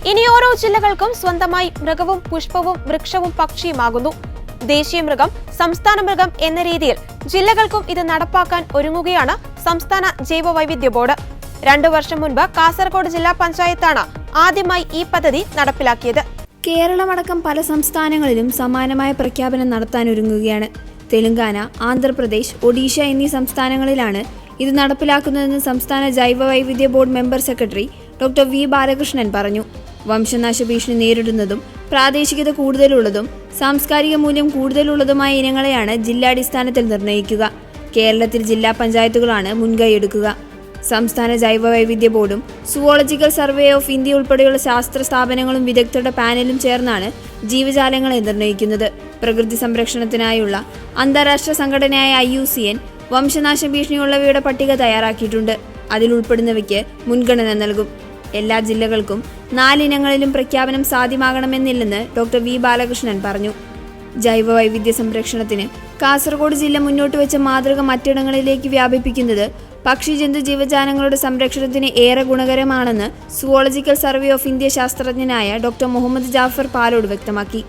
ഇനി ഓരോ ജില്ലകൾക്കും സ്വന്തമായി മൃഗവും പുഷ്പവും വൃക്ഷവും പക്ഷിയുമാകുന്നു. ദേശീയ മൃഗം, സംസ്ഥാന മൃഗം എന്ന രീതിയിൽ ജില്ലകൾക്കും ഇത് നടപ്പാക്കാൻ ഒരുങ്ങുകയാണ് സംസ്ഥാന ജൈവവൈവിധ്യ ബോർഡ്. 2 വർഷം മുൻപ് കാസർഗോഡ് ജില്ലാ പഞ്ചായത്താണ് ആദ്യമായി ഈ പദ്ധതി നടപ്പിലാക്കിയത്. കേരളമടക്കം പല സംസ്ഥാനങ്ങളിലും സമാനമായ പ്രഖ്യാപനം നടത്താനൊരുങ്ങുകയാണ്. തെലങ്കാന, ആന്ധ്രാപ്രദേശ്, ഒഡീഷ എന്നീ സംസ്ഥാനങ്ങളിലാണ് ഇത് നടപ്പിലാക്കുന്നതെന്ന് സംസ്ഥാന ജൈവവൈവിധ്യ board member secretary doctor V Balakrishnan പറഞ്ഞു. വംശനാശ ഭീഷണി നേരിടുന്നതും പ്രാദേശികത കൂടുതലുള്ളതും സാംസ്കാരിക മൂല്യം കൂടുതലുള്ളതുമായ ഇനങ്ങളെയാണ് ജില്ലാടിസ്ഥാനത്തിൽ നിർണ്ണയിക്കുക. കേരളത്തിൽ ജില്ലാ പഞ്ചായത്തുകളാണ് മുൻകൈയെടുക്കുക. സംസ്ഥാന ജൈവവൈവിധ്യ ബോർഡും സുവോളജിക്കൽ സർവേ ഓഫ് ഇന്ത്യ ഉൾപ്പെടെയുള്ള ശാസ്ത്ര സ്ഥാപനങ്ങളും വിദഗ്ധരുടെ പാനലും ചേർന്നാണ് ജീവജാലങ്ങളെ നിർണ്ണയിക്കുന്നത്. പ്രകൃതി സംരക്ഷണത്തിനായുള്ള അന്താരാഷ്ട്ര സംഘടനയായ IUCN വംശനാശ ഭീഷണിയുള്ളവയുടെ പട്ടിക തയ്യാറാക്കിയിട്ടുണ്ട്. അതിലുൾപ്പെടുന്നവയ്ക്ക് മുൻഗണന നൽകും. എല്ലാ ജില്ലകൾക്കും 4 ഇനങ്ങളിലും പ്രഖ്യാപനം സാധ്യമാകണമെന്നില്ലെന്ന് ഡോക്ടർ വി ബാലകൃഷ്ണൻ പറഞ്ഞു. ജൈവവൈവിധ്യ സംരക്ഷണത്തിന് കാസർഗോഡ് ജില്ല മുന്നോട്ട് വെച്ച മാതൃക മറ്റിടങ്ങളിലേക്ക് വ്യാപിപ്പിക്കുന്നത് പക്ഷിജന്തു ജീവജാലങ്ങളുടെ സംരക്ഷണത്തിന് ഏറെ ഗുണകരമാണെന്ന് സുവോളജിക്കൽ സർവേ ഓഫ് ഇന്ത്യ ശാസ്ത്രജ്ഞനായ ഡോക്ടർ മുഹമ്മദ് ജാഫർ പാലോട് വ്യക്തമാക്കി.